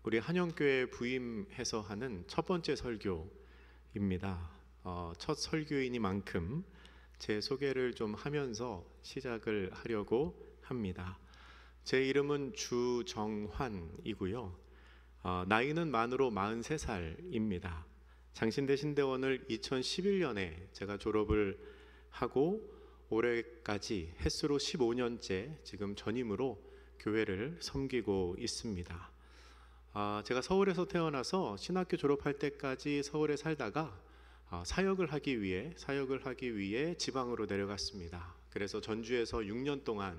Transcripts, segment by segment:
우리 한영교회 부임해서 하는 첫 번째 설교입니다. 첫 설교이니만큼 제 소개를 좀 하면서 시작을 하려고 합니다. 제 이름은 주정환이고요. 나이는 만으로 43살입니다. 장신대신대원을 2011년에 제가 졸업을 하고 올해까지 햇수로 15년째 지금 전임으로 교회를 섬기고 있습니다. 제가 서울에서 태어나서 신학교 졸업할 때까지 서울에 살다가 사역을 하기 위해 지방으로 내려갔습니다. 그래서 전주에서 6년 동안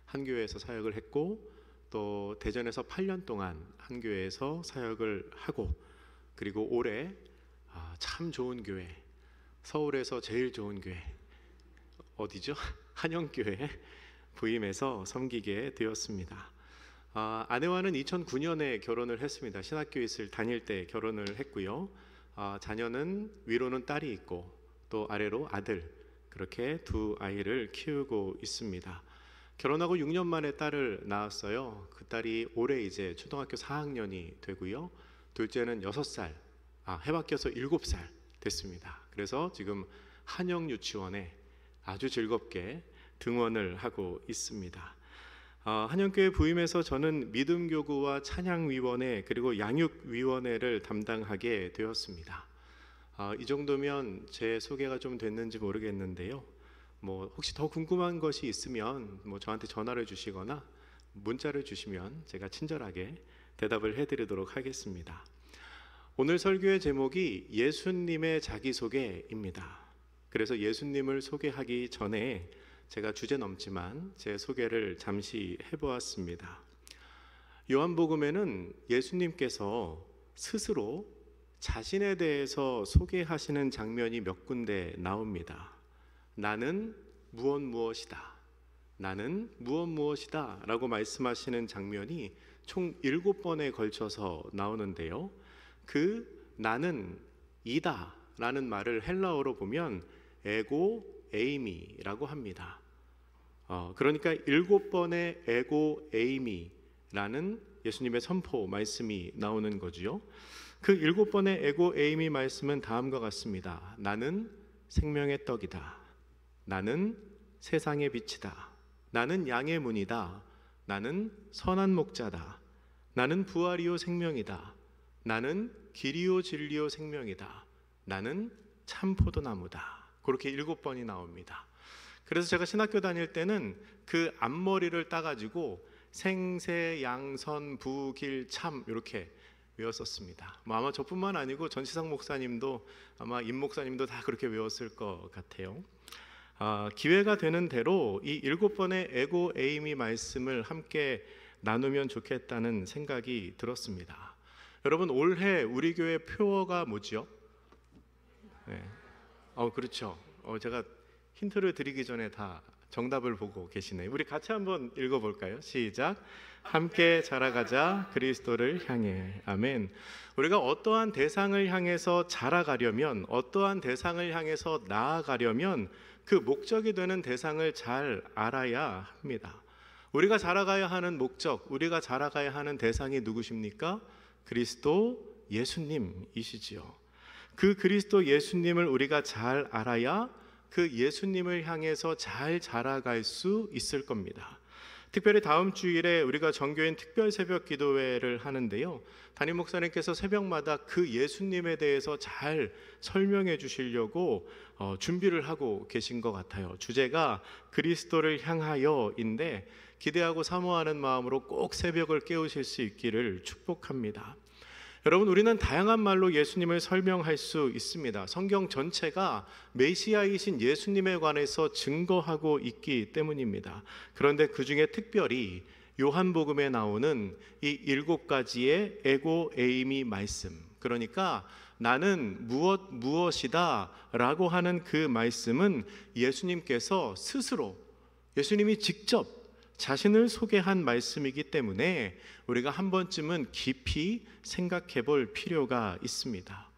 한 교회에서 사역을 했고, 또 대전에서 8년 동안 한 교회에서 사역을 하고, 그리고 올해 참 좋은 교회, 서울에서 제일 좋은 교회 어디죠? 한영교회 부임해서 섬기게 되었습니다. 아내와는 2009년에 결혼을 했습니다. 신학교 있을 다닐 때 결혼을 했고요. 자녀는 위로는 딸이 있고 또 아래로 아들, 그렇게 두 아이를 키우고 있습니다. 결혼하고 6년 만에 딸을 낳았어요. 그 딸이 올해 이제 초등학교 4학년이 되고요. 둘째는 6살, 해바뀌어서 7살 됐습니다. 그래서 지금 한영유치원에 아주 즐겁게 등원을 하고 있습니다. 한영교회 부임해서 저는 믿음교구와 찬양위원회 그리고 양육위원회를 담당하게 되었습니다. 이 정도면 제 소개가 좀 됐는지 모르겠는데요. 혹시 더 궁금한 것이 있으면 저한테 전화를 주시거나 문자를 주시면 제가 친절하게 대답을 해드리도록 하겠습니다. 오늘 설교의 제목이 예수님의 자기소개입니다. 그래서 예수님을 소개하기 전에 제가 주제 넘지만 제 소개를 잠시 해보았습니다. 요한복음에는 예수님께서 스스로 자신에 대해서 소개하시는 장면이 몇 군데 나옵니다. 나는 무엇이다. 나는 무엇이다 라고 말씀하시는 장면이 총 7번에 걸쳐서 나오는데요. 그 나는 이다 라는 말을 헬라어로 보면 에고 에이미라고 합니다. 그러니까 7번의 에고 에이미라는 예수님의 선포 말씀이 나오는 거죠. 그 7번의 에고 에이미 말씀은 다음과 같습니다. 나는 생명의 떡이다. 나는 세상의 빛이다. 나는 양의 문이다. 나는 선한 목자다. 나는 부활이요 생명이다. 나는 길이요 진리요 생명이다. 나는 참 포도나무다. 그렇게 7번이 나옵니다. 그래서 제가 신학교 다닐 때는 그 앞머리를 따가지고 생세 양선 부길 참 이렇게 외웠었습니다. 아마 저뿐만 아니고 전시상 목사님도 아마 임 목사님도 다 그렇게 외웠을 것 같아요. 기회가 되는 대로 이 7번의 에고 에이미 말씀을 함께 나누면 좋겠다는 생각이 들었습니다. 여러분, 올해 우리 교회 표어가 뭐죠? 네. 그렇죠. 제가 힌트를 드리기 전에 다 정답을 보고 계시네요. 우리 같이 한번 읽어볼까요? 시작. 함께 자라가자 그리스도를 향해. 아멘. 우리가 어떠한 대상을 향해서 자라가려면, 어떠한 대상을 향해서 나아가려면 그 목적이 되는 대상을 잘 알아야 합니다. 우리가 자라가야 하는 목적, 우리가 자라가야 하는 대상이 누구십니까? 그리스도 예수님이시지요. 그 그리스도 예수님을 우리가 잘 알아야 그 예수님을 향해서 잘 자라갈 수 있을 겁니다. 특별히 다음 주일에 우리가 정교인 특별 새벽 기도회를 하는데요. 담임 목사님께서 새벽마다 그 예수님에 대해서 잘 설명해 주시려고 준비를 하고 계신 것 같아요. 주제가 그리스도를 향하여인데 기대하고 사모하는 마음으로 꼭 새벽을 깨우실 수 있기를 축복합니다. 여러분, 우리는 다양한 말로 예수님을 설명할 수 있습니다. 성경 전체가 메시아이신 예수님에 관해서 증거하고 있기 때문입니다. 그런데 그 중에 특별히 요한복음에 나오는 이 7가지의 에고 에이미 말씀, 그러니까 나는 무엇이다 라고 하는 그 말씀은 예수님께서 스스로, 예수님이 직접 자신을 소개한 말씀이기 때문에 우리가 한 번쯤은 깊이 생각해 볼 필요가 있습니다.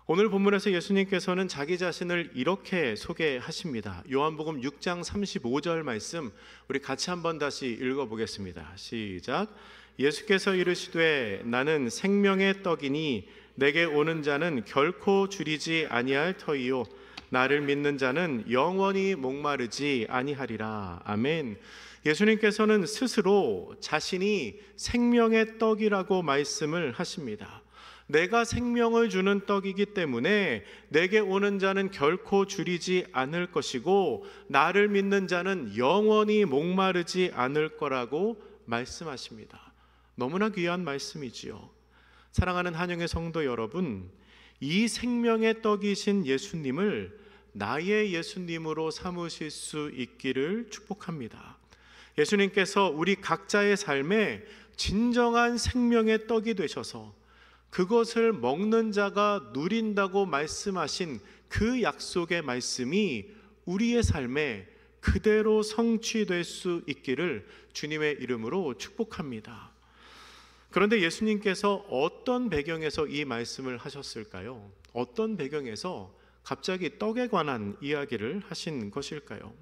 오늘 본문에서 예수님께서는 자기 자신을 이렇게 소개하십니다. 요한복음 6장 35절 말씀 우리 같이 한번 다시 읽어보겠습니다. 시작. 예수께서 이르시되 나는 생명의 떡이니 내게 오는 자는 결코 줄이지 아니할 터이요 나를 믿는 자는 영원히 목마르지 아니하리라. 아멘. 예수님께서는 스스로 자신이 생명의 떡이라고 말씀을 하십니다. 내가 생명을 주는 떡이기 때문에 내게 오는 자는 결코 줄이지 않을 것이고 나를 믿는 자는 영원히 목마르지 않을 거라고 말씀하십니다. 너무나 귀한 말씀이지요. 사랑하는 한영의 성도 여러분, 이 생명의 떡이신 예수님을 나의 예수님으로 삼으실 수 있기를 축복합니다. 예수님께서 우리 각자의 삶에 진정한 생명의 떡이 되셔서 그것을 먹는 자가 누린다고 말씀하신 그 약속의 말씀이 우리의 삶에 그대로 성취될 수 있기를 주님의 이름으로 축복합니다. 그런데 예수님께서 어떤 배경에서 이 말씀을 하셨을까요? 어떤 배경에서 갑자기 떡에 관한 이야기를 하신 것일까요?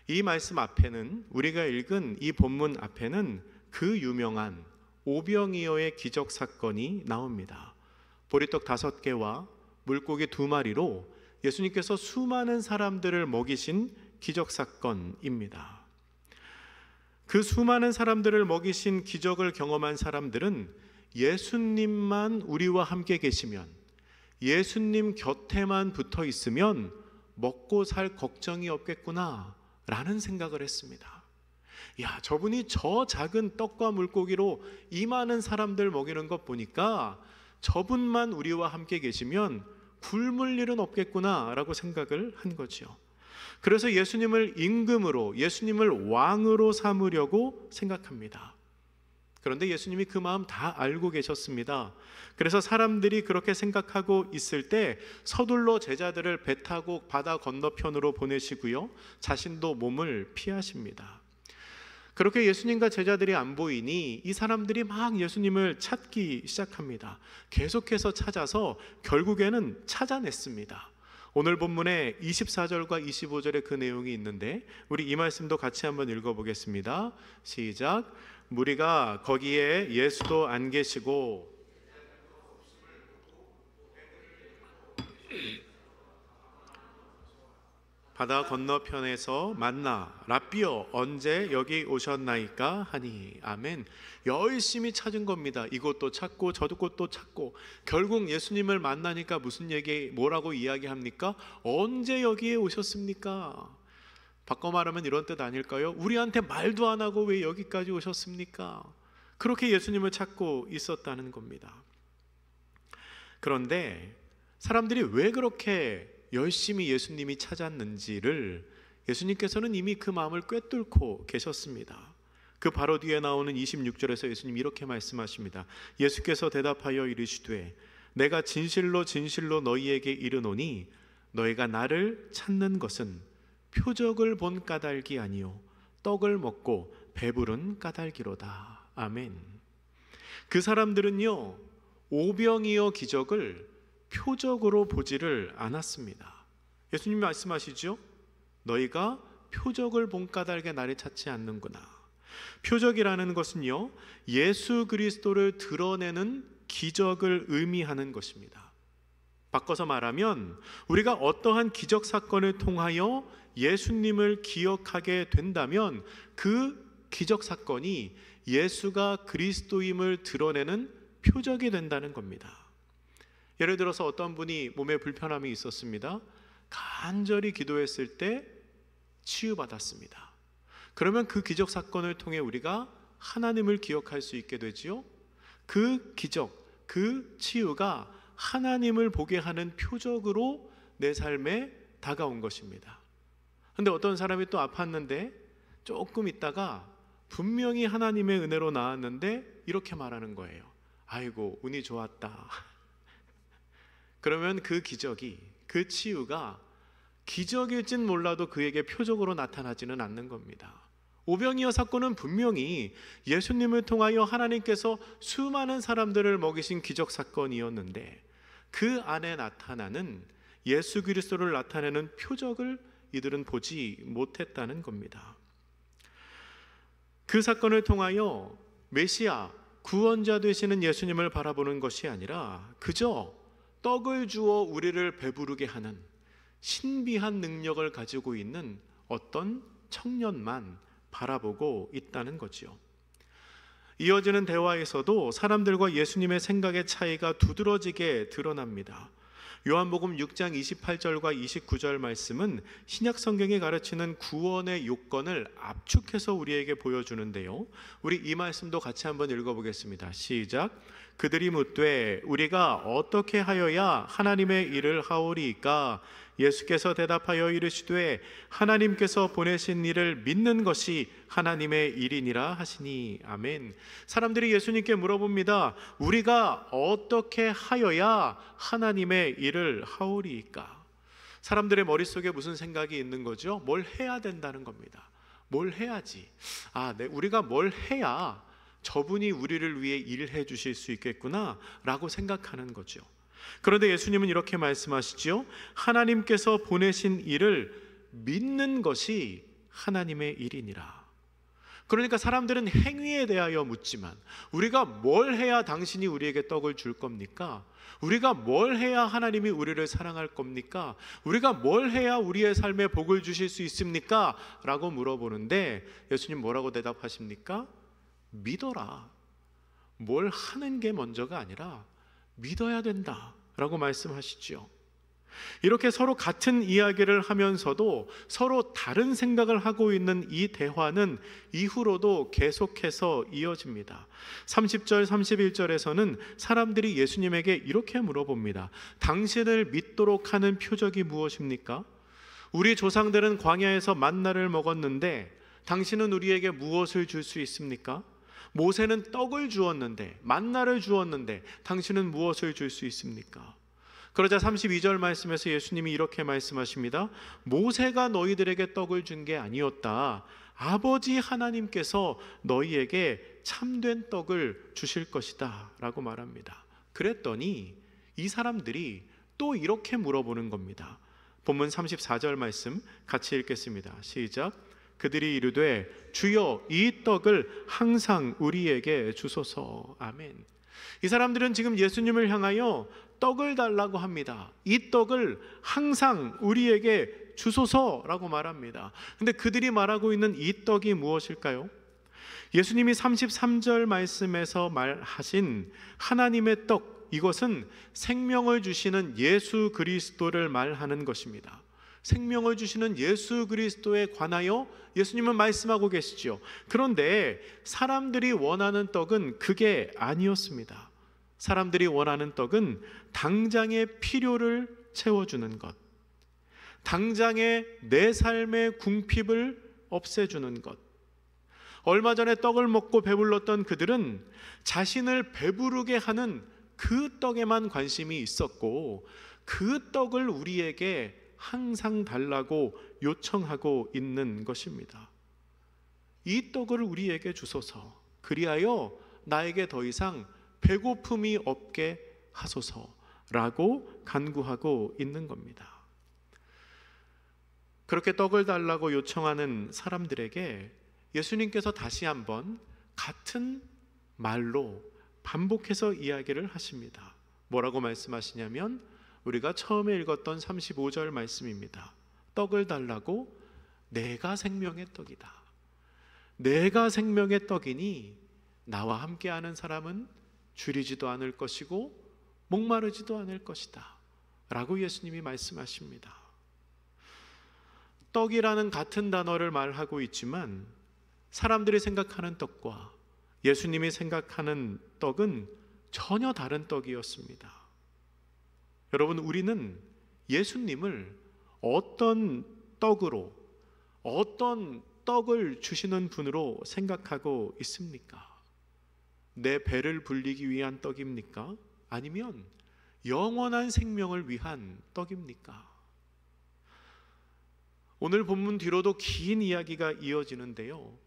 이 말씀 앞에는, 우리가 읽은 이 본문 앞에는 그 유명한 오병이어의 기적 사건이 나옵니다. 보리떡 5개와 물고기 2마리로 예수님께서 수많은 사람들을 먹이신 기적 사건입니다. 그 수많은 사람들을 먹이신 기적을 경험한 사람들은 예수님만 우리와 함께 계시면, 예수님 곁에만 붙어 있으면 먹고 살 걱정이 없겠구나 라는 생각을 했습니다. 야, 저분이 저 작은 떡과 물고기로 이 많은 사람들 먹이는 것 보니까 저분만 우리와 함께 계시면 굶을 일은 없겠구나 라고 생각을 한 거죠. 그래서 예수님을 임금으로, 예수님을 왕으로 삼으려고 생각합니다. 그런데 예수님이 그 마음 다 알고 계셨습니다. 그래서 사람들이 그렇게 생각하고 있을 때 서둘러 제자들을 배 타고 바다 건너편으로 보내시고요, 자신도 몸을 피하십니다. 그렇게 예수님과 제자들이 안 보이니 이 사람들이 막 예수님을 찾기 시작합니다. 계속해서 찾아서 결국에는 찾아냈습니다. 오늘 본문에 24절과 25절에 그 내용이 있는데 우리 이 말씀도 같이 한번 읽어보겠습니다. 시작. 무리가 거기에 예수도 안 계시고 바다 건너편에서 만나 랍비여 언제 여기 오셨나이까 하니. 아멘. 열심히 찾은 겁니다. 이곳도 찾고 저곳도 찾고 결국 예수님을 만나니까 무슨 얘기, 뭐라고 이야기합니까? 언제 여기에 오셨습니까? 바꿔 말하면 이런 뜻 아닐까요? 우리한테 말도 안 하고 왜 여기까지 오셨습니까? 그렇게 예수님을 찾고 있었다는 겁니다. 그런데 사람들이 왜 그렇게 열심히 예수님이 찾았는지를 예수님께서는 이미 그 마음을 꿰뚫고 계셨습니다. 그 바로 뒤에 나오는 26절에서 예수님이 이렇게 말씀하십니다. 예수께서 대답하여 이르시되 내가 진실로 진실로 너희에게 이르노니 너희가 나를 찾는 것은 표적을 본 까닭이 아니요 떡을 먹고 배부른 까닭이로다. 아멘. 그 사람들은요, 오병이어 기적을 표적으로 보지를 않았습니다. 예수님이 말씀하시죠? 너희가 표적을 본 까닭에 나를 찾지 않는구나. 표적이라는 것은요, 예수 그리스도를 드러내는 기적을 의미하는 것입니다. 바꿔서 말하면 우리가 어떠한 기적 사건을 통하여 예수님을 기억하게 된다면 그 기적 사건이 예수가 그리스도임을 드러내는 표적이 된다는 겁니다. 예를 들어서 어떤 분이 몸에 불편함이 있었습니다. 간절히 기도했을 때 치유받았습니다. 그러면 그 기적 사건을 통해 우리가 하나님을 기억할 수 있게 되지요. 그 기적, 그 치유가 하나님을 보게 하는 표적으로 내 삶에 다가온 것입니다. 그런데 어떤 사람이 또 아팠는데 조금 있다가 분명히 하나님의 은혜로 나았는데 이렇게 말하는 거예요. 아이고, 운이 좋았다. 그러면 그 기적이, 그 치유가 기적일진 몰라도 그에게 표적으로 나타나지는 않는 겁니다. 오병이어 사건은 분명히 예수님을 통하여 하나님께서 수많은 사람들을 먹이신 기적 사건이었는데 그 안에 나타나는 예수 그리스도를 나타내는 표적을 이들은 보지 못했다는 겁니다. 그 사건을 통하여 메시아, 구원자 되시는 예수님을 바라보는 것이 아니라 그저 떡을 주어 우리를 배부르게 하는 신비한 능력을 가지고 있는 어떤 청년만 바라보고 있다는 거지요. 이어지는 대화에서도 사람들과 예수님의 생각의 차이가 두드러지게 드러납니다. 요한복음 6장 28절과 29절 말씀은 신약 성경이 가르치는 구원의 요건을 압축해서 우리에게 보여주는데요, 우리 이 말씀도 같이 한번 읽어보겠습니다. 시작. 그들이 묻되 우리가 어떻게 하여야 하나님의 일을 하오리이까? 예수께서 대답하여 이르시되 하나님께서 보내신 일을 믿는 것이 하나님의 일이니라 하시니. 아멘. 사람들이 예수님께 물어봅니다. 우리가 어떻게 하여야 하나님의 일을 하오리이까? 사람들의 머릿속에 무슨 생각이 있는 거죠? 뭘 해야 된다는 겁니다. 뭘 해야지? 우리가 뭘 해야 저분이 우리를 위해 일해 주실 수 있겠구나 라고 생각하는 거죠. 그런데 예수님은 이렇게 말씀하시죠. 하나님께서 보내신 일을 믿는 것이 하나님의 일이니라. 그러니까 사람들은 행위에 대하여 묻지만, 우리가 뭘 해야 당신이 우리에게 떡을 줄 겁니까? 우리가 뭘 해야 하나님이 우리를 사랑할 겁니까? 우리가 뭘 해야 우리의 삶에 복을 주실 수 있습니까? 라고 물어보는데 예수님 뭐라고 대답하십니까? 믿어라. 뭘 하는 게 먼저가 아니라 믿어야 된다 라고 말씀하시죠. 이렇게 서로 같은 이야기를 하면서도 서로 다른 생각을 하고 있는 이 대화는 이후로도 계속해서 이어집니다. 30절 31절에서는 사람들이 예수님에게 이렇게 물어봅니다. 당신을 믿도록 하는 표적이 무엇입니까? 우리 조상들은 광야에서 만나를 먹었는데 당신은 우리에게 무엇을 줄 수 있습니까? 모세는 떡을 주었는데, 만나를 주었는데 당신은 무엇을 줄 수 있습니까? 그러자 32절 말씀에서 예수님이 이렇게 말씀하십니다. 모세가 너희들에게 떡을 준 게 아니었다. 아버지 하나님께서 너희에게 참된 떡을 주실 것이다 라고 말합니다. 그랬더니 이 사람들이 또 이렇게 물어보는 겁니다. 본문 34절 말씀 같이 읽겠습니다. 시작. 그들이 이르되 주여 이 떡을 항상 우리에게 주소서. 아멘. 이 사람들은 지금 예수님을 향하여 떡을 달라고 합니다. 이 떡을 항상 우리에게 주소서라고 말합니다. 근데 그들이 말하고 있는 이 떡이 무엇일까요? 예수님이 33절 말씀에서 말하신 하나님의 떡, 이것은 생명을 주시는 예수 그리스도를 말하는 것입니다. 생명을 주시는 예수 그리스도에 관하여 예수님은 말씀하고 계시죠. 그런데 사람들이 원하는 떡은 그게 아니었습니다. 사람들이 원하는 떡은 당장의 필요를 채워주는 것, 당장의 내 삶의 궁핍을 없애주는 것. 얼마 전에 떡을 먹고 배불렀던 그들은 자신을 배부르게 하는 그 떡에만 관심이 있었고, 그 떡을 우리에게 항상 달라고 요청하고 있는 것입니다. 이 떡을 우리에게 주소서. 그리하여 나에게 더 이상 배고픔이 없게 하소서라고 간구하고 있는 겁니다. 그렇게 떡을 달라고 요청하는 사람들에게 예수님께서 다시 한번 같은 말로 반복해서 이야기를 하십니다. 뭐라고 말씀하시냐면 우리가 처음에 읽었던 35절 말씀입니다. 떡을 달라고 내가 생명의 떡이다. 내가 생명의 떡이니 나와 함께하는 사람은 줄이지도 않을 것이고 목마르지도 않을 것이다 라고 예수님이 말씀하십니다. 떡이라는 같은 단어를 말하고 있지만 사람들이 생각하는 떡과 예수님이 생각하는 떡은 전혀 다른 떡이었습니다. 여러분, 우리는 예수님을 어떤 떡으로, 어떤 떡을 주시는 분으로 생각하고 있습니까? 내 배를 불리기 위한 떡입니까? 아니면 영원한 생명을 위한 떡입니까? 오늘 본문 뒤로도 긴 이야기가 이어지는데요,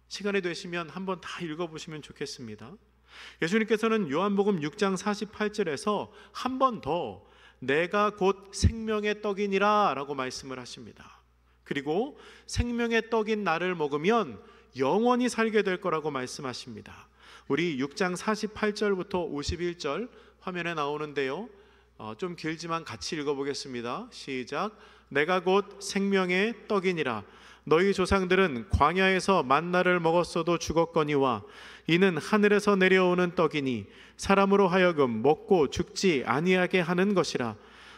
시간이 되시면 한번 다 읽어보시면 좋겠습니다. 예수님께서는 요한복음 6장 48절에서 한 번 더 내가 곧 생명의 떡이니라 라고 말씀을 하십니다. 그리고 생명의 떡인 나를 먹으면 영원히 살게 될 거라고 말씀하십니다. 우리 6장 48절부터 51절 화면에 나오는데요, 좀 길지만 같이 읽어보겠습니다. 시작. 내가 곧 생명의 떡이니라. 너희 조상들은 광야에서 만나를 먹었어도 죽었거니와 이는 하늘에서 내려오는 떡이니 사람으로 하여금 먹고 죽지 아니하게 하는 것이라.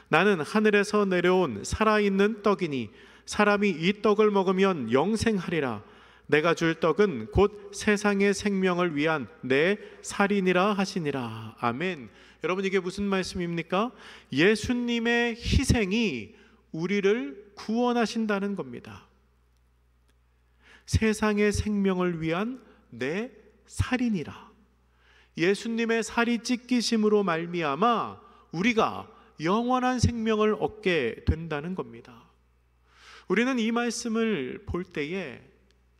나는 하늘에서 내려온 살아있는 떡이니 사람이 이 떡을 먹으면 영생하리라. 내가 줄 떡은 곧 세상의 생명을 위한 내 살이니라 하시니라. 아멘. 여러분, 이게 무슨 말씀입니까? 예수님의 희생이 우리를 구원하신다는 겁니다. 세상의 생명을 위한 내 살이니라. 예수님의 살이 찢기심으로 말미암아 우리가 영원한 생명을 얻게 된다는 겁니다. 우리는 이 말씀을 볼 때에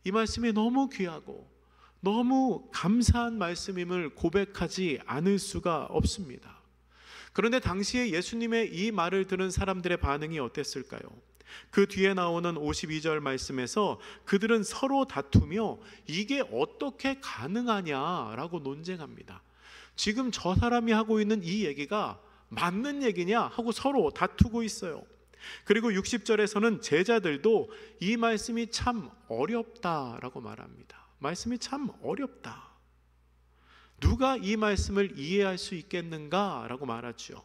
이 말씀이 너무 귀하고 너무 감사한 말씀임을 고백하지 않을 수가 없습니다. 그런데 당시에 예수님의 이 말을 들은 사람들의 반응이 어땠을까요? 그 뒤에 나오는 52절 말씀에서 그들은 서로 다투며 이게 어떻게 가능하냐라고 논쟁합니다. 지금 저 사람이 하고 있는 이 얘기가 맞는 얘기냐 하고 서로 다투고 있어요. 그리고 60절에서는 제자들도 이 말씀이 참 어렵다라고 말합니다. 말씀이 참 어렵다. 누가 이 말씀을 이해할 수 있겠는가라고 말하죠.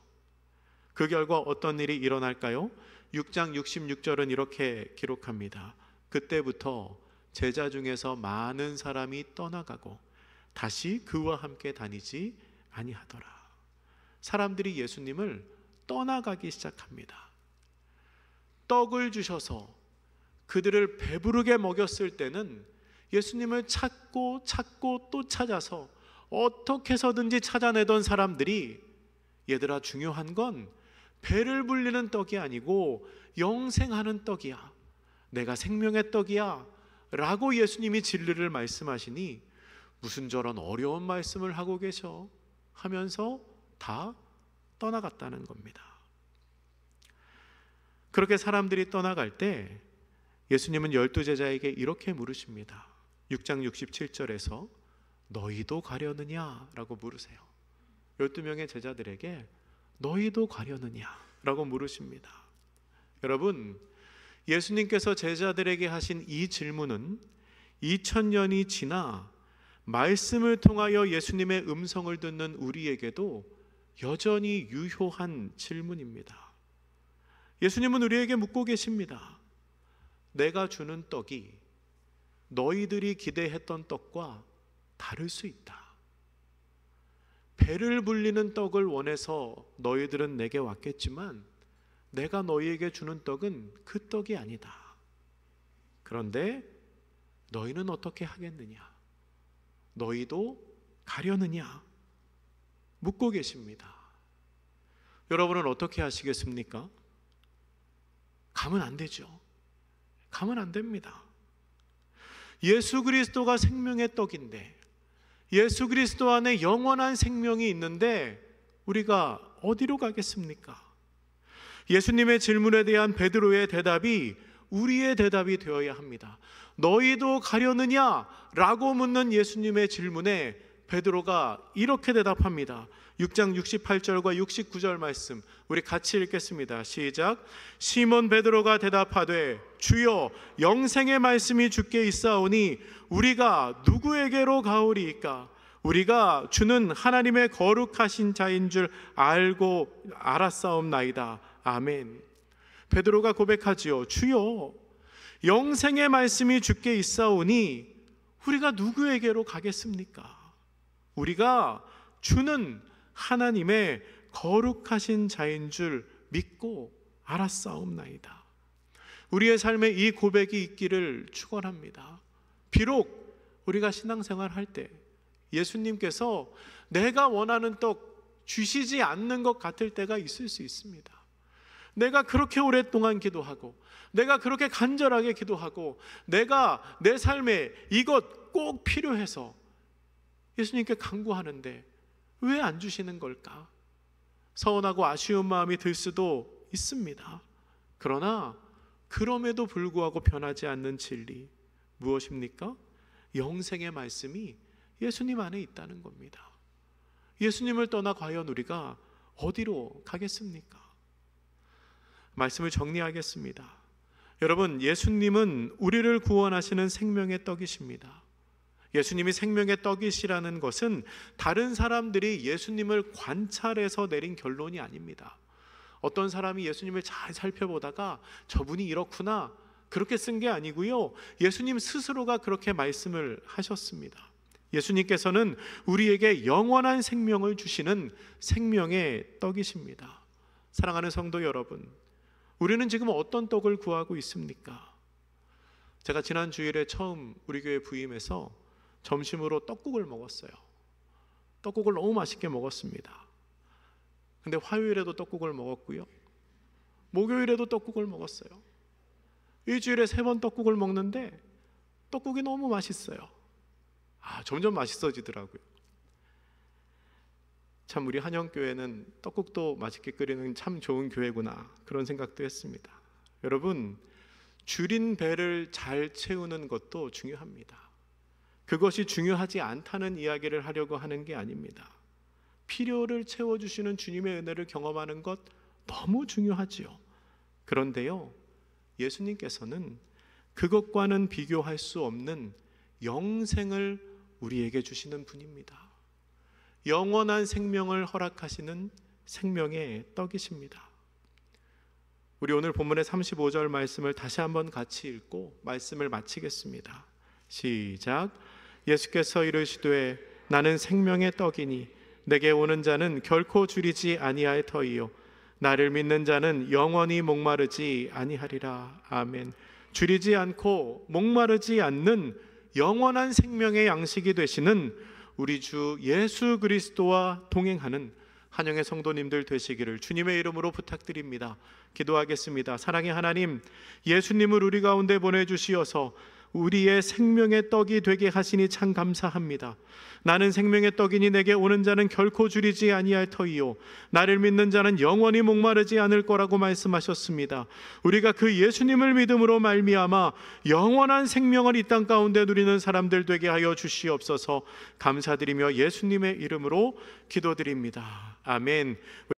그 결과 어떤 일이 일어날까요? 6장 66절은 이렇게 기록합니다. 그때부터 제자 중에서 많은 사람이 떠나가고 다시 그와 함께 다니지 아니하더라. 사람들이 예수님을 떠나가기 시작합니다. 떡을 주셔서 그들을 배부르게 먹였을 때는 예수님을 찾고 또 찾아서 어떻게 해서든지 찾아내던 사람들이 얘들아, 중요한 건 배를 불리는 떡이 아니고 영생하는 떡이야, 내가 생명의 떡이야 라고 예수님이 진리를 말씀하시니 무슨 저런 어려운 말씀을 하고 계셔 하면서 다 떠나갔다는 겁니다. 그렇게 사람들이 떠나갈 때 예수님은 12제자에게 이렇게 물으십니다. 6장 67절에서 너희도 가려느냐 라고 물으세요. 12명의 제자들에게 너희도 가려느냐 라고 물으십니다. 여러분, 예수님께서 제자들에게 하신 이 질문은 2000년이 지나 말씀을 통하여 예수님의 음성을 듣는 우리에게도 여전히 유효한 질문입니다. 예수님은 우리에게 묻고 계십니다. 내가 주는 떡이 너희들이 기대했던 떡과 다를 수 있다. 배를 불리는 떡을 원해서 너희들은 내게 왔겠지만 내가 너희에게 주는 떡은 그 떡이 아니다. 그런데 너희는 어떻게 하겠느냐? 너희도 가려느냐? 묻고 계십니다. 여러분은 어떻게 하시겠습니까? 가면 안 되죠. 가면 안 됩니다. 예수 그리스도가 생명의 떡인데, 예수 그리스도 안에 영원한 생명이 있는데 우리가 어디로 가겠습니까? 예수님의 질문에 대한 베드로의 대답이 우리의 대답이 되어야 합니다. 너희도 가려느냐? 라고 묻는 예수님의 질문에 베드로가 이렇게 대답합니다. 6장 68절과 69절 말씀 우리 같이 읽겠습니다. 시작. 시몬 베드로가 대답하되 주여, 영생의 말씀이 주께 있사오니 우리가 누구에게로 가오리이까? 우리가 주는 하나님의 거룩하신 자인 줄 알았사옵나이다. 아멘. 베드로가 고백하지요. 주여, 영생의 말씀이 주께 있사오니 우리가 누구에게로 가겠습니까? 우리가 주는 하나님의 거룩하신 자인 줄 믿고 알았사옵나이다. 우리의 삶에 이 고백이 있기를 축원합니다. 비록 우리가 신앙생활 할 때 예수님께서 내가 원하는 떡 주시지 않는 것 같을 때가 있을 수 있습니다. 내가 그렇게 오랫동안 기도하고 내가 그렇게 간절하게 기도하고 내가 내 삶에 이것 꼭 필요해서 예수님께 간구하는데 왜 안 주시는 걸까? 서운하고 아쉬운 마음이 들 수도 있습니다. 그러나 그럼에도 불구하고 변하지 않는 진리 무엇입니까? 영생의 말씀이 예수님 안에 있다는 겁니다. 예수님을 떠나 과연 우리가 어디로 가겠습니까? 말씀을 정리하겠습니다. 여러분, 예수님은 우리를 구원하시는 생명의 떡이십니다. 예수님이 생명의 떡이시라는 것은 다른 사람들이 예수님을 관찰해서 내린 결론이 아닙니다. 어떤 사람이 예수님을 잘 살펴보다가 저분이 이렇구나 그렇게 쓴 게 아니고요, 예수님 스스로가 그렇게 말씀을 하셨습니다. 예수님께서는 우리에게 영원한 생명을 주시는 생명의 떡이십니다. 사랑하는 성도 여러분, 우리는 지금 어떤 떡을 구하고 있습니까? 제가 지난 주일에 처음 우리 교회 부임해서 점심으로 떡국을 먹었어요. 떡국을 너무 맛있게 먹었습니다. 근데 화요일에도 떡국을 먹었고요, 목요일에도 떡국을 먹었어요. 일주일에 3번 떡국을 먹는데 떡국이 너무 맛있어요. 점점 맛있어지더라고요. 참, 우리 한영교회는 떡국도 맛있게 끓이는 참 좋은 교회구나, 그런 생각도 했습니다. 여러분, 줄인 배를 잘 채우는 것도 중요합니다. 그것이 중요하지 않다는 이야기를 하려고 하는 게 아닙니다. 필요를 채워주시는 주님의 은혜를 경험하는 것 너무 중요하지요. 그런데요, 예수님께서는 그것과는 비교할 수 없는 영생을 우리에게 주시는 분입니다. 영원한 생명을 허락하시는 생명의 떡이십니다. 우리 오늘 본문의 35절 말씀을 다시 한번 같이 읽고 말씀을 마치겠습니다. 시작. 예수께서 이르시되 나는 생명의 떡이니 내게 오는 자는 결코 줄이지 아니할 터이요 나를 믿는 자는 영원히 목마르지 아니하리라. 아멘. 줄이지 않고 목마르지 않는 영원한 생명의 양식이 되시는 우리 주 예수 그리스도와 동행하는 한영의 성도님들 되시기를 주님의 이름으로 부탁드립니다. 기도하겠습니다. 사랑의 하나님, 예수님을 우리 가운데 보내주시어서 우리의 생명의 떡이 되게 하시니 참 감사합니다. 나는 생명의 떡이니 내게 오는 자는 결코 줄이지 아니할 터이요 나를 믿는 자는 영원히 목마르지 않을 거라고 말씀하셨습니다. 우리가 그 예수님을 믿음으로 말미암아 영원한 생명을 이 땅 가운데 누리는 사람들 되게 하여 주시옵소서. 감사드리며 예수님의 이름으로 기도드립니다. 아멘.